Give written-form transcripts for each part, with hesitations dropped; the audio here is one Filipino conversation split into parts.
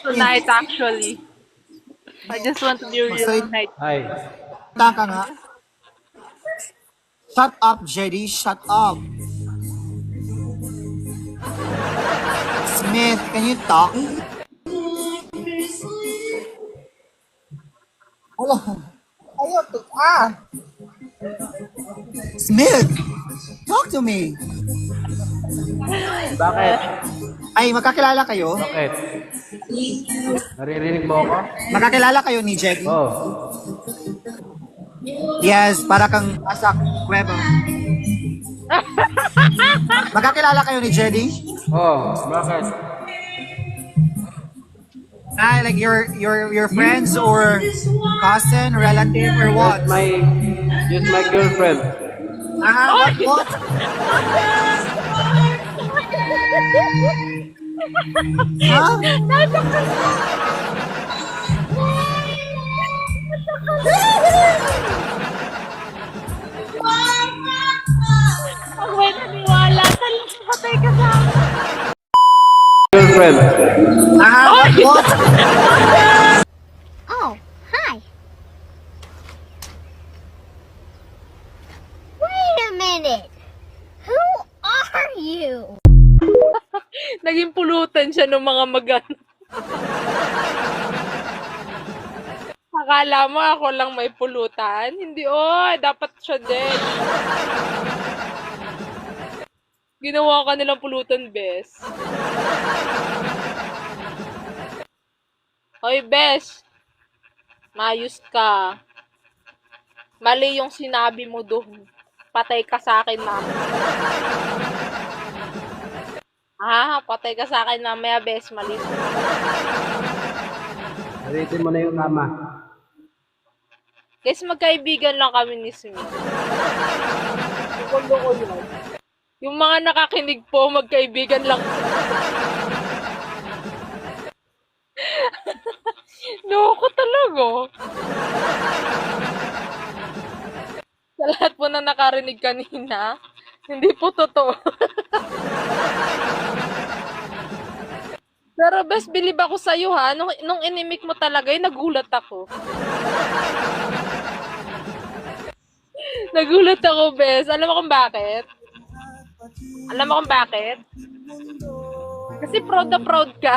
tonight actually. I just want to be real tonight. Ay, Taka nga. Shut up, Jerry. Shut up. Smith, can you talk? Hello. Ayaw to. Smith, talk to me. bakit? Ay, magkakilala kayo? Bakit? Naririnig mo ako? Magkakilala kayo ni Jerry? Oh. Yes, para kang asak kuweba. Magkakilala kayo ni Jerry? Oh, bakit? Like your friends or cousin, relative or what? Just my girlfriend. What? Huh? Ang may naniwala. Talagang patay ka sa akin. Girlfriend. What? Oh, hi. Wait a minute. Who are you? Naging pulutan siya ng mga magan. Akala mo ako lang may pulutan? Hindi, dapat siya din. Ginawa ka nilang pulutan, Bes. Hoy, Bes. Mayos ka. Mali yung sinabi mo doon. Patay ka sa akin, mama. Patay ka sa akin mamaya, Bes. Mali. Naritin mo na yung tama. Guys, magkaibigan lang kami ni Smith. Loko yun. Yung mga nakakinig po, magkaibigan lang. Loko talaga. Sa lahat po na nakarinig kanina, hindi po totoo. Pero best believe ako sa'yo ha. Nung inimik mo talaga, nagulat ako. Nagulat ako, bes. Alam mo kung bakit? Alam mo kung bakit? Kasi proud na proud ka.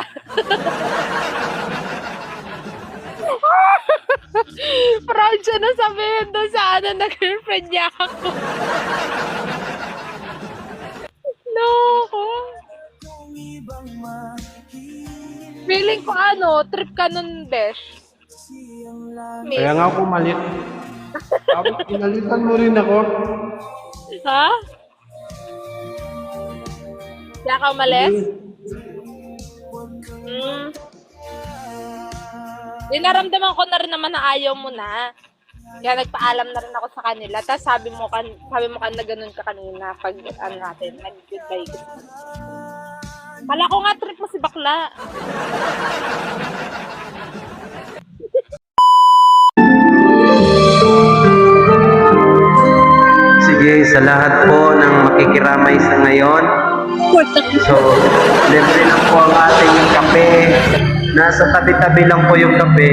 Proud siya na sabihin doon sa na-girlfriend niya ako. Loko. Feeling ko trip ka nun, besh. Kaya nga ako malit. Tapos pinalitan mo rin ako. Ha? Kaya ka umalis? Dinaramdaman ko na rin naman na ayaw mo na. Kaya nagpaalam na rin ako sa kanila. Tapos sabi mo na ganun ka kanina pag natin, nag-goodbye ka. Kala ko nga trip mo si bakla. Sige, sa lahat po ng makikiramay sa ngayon. So, libre lang po ang ating kape. Nasa tabi-tabi lang po yung kape.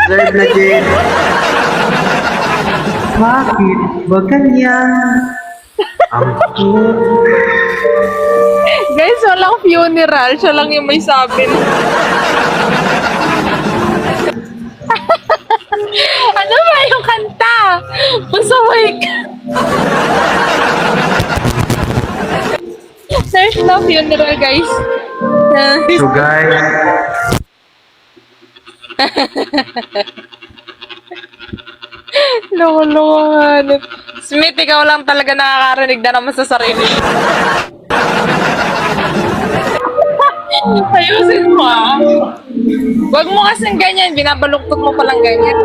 Serve na, Jen. Bakit ba ganyan? Ang Guys, walang funeral. Siya lang yung may sabi. Ano ba yung kanta? Masaway ka. Search na funeral, guys. So guys, Loko-loko nga. Smith, ikaw lang talaga nakakarinig na naman sa sarili. Ayusin mo Huwag mo kasing ganyan, binabaluktot mo palang ganyan.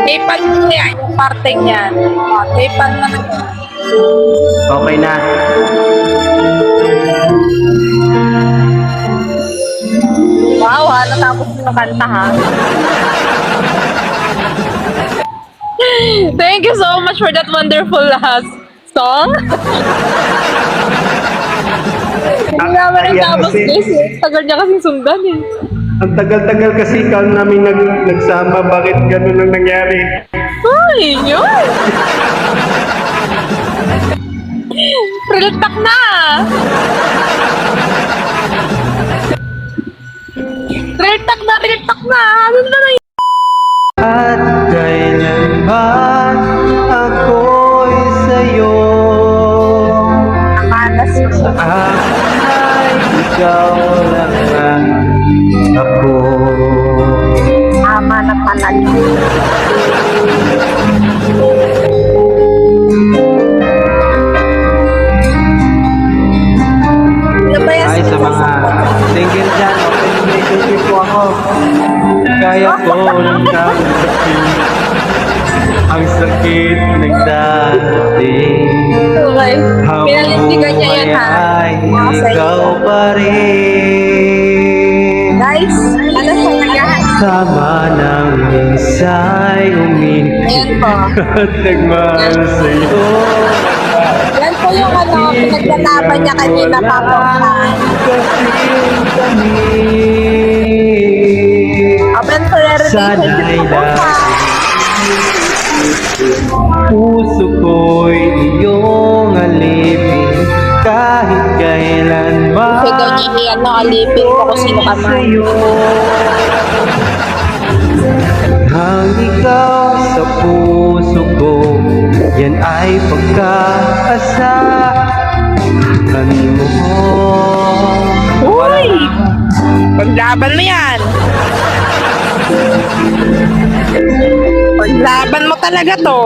Tapan mo yan, yung parteng yan. Tapan mo na. okay na. Wow, natapos mo yung kanta ha. Thank you so much for that wonderful song. Hindi naman ang Kaya tapos kasi- guys eh. Tagal niya kasing sundan eh. Ang tagal-tagal kasi namin nagsama. Bakit ganun ang nangyari? Ay, yun! Real talk na! Real talk na, real talk na! Ano na lang At kailan ba ako'y sa'yo? Amalas mo siya. Ay, ikaw lang ang ako. Ama na talaga. Ano ba yan? Ay, sa mga single dyan, open relationship po ako. Kaya ko lang sakit. Ang sakit nagdating. Okay. Pinalintigan niya yan ha. Ay, Mga ikaw pa rin. Guys, ano siya nagahan? Sama ng minsay Ayan po. at nagmahal sa'yo. Yan po yung ano, pinaglalaban niya kanina pa po. Kasing kami. Open to the Sana'y relationship po pa. Puso ko'y iyong alipin kahit kailan ba. Kasi daw niya iyan no, alipin ko kung sino ka man. Sa'yo. Ang ikaw sa puso ko, yan ay pagkaasahan mo. Uy! Paglaban mo yan! Paglaban mo talaga to.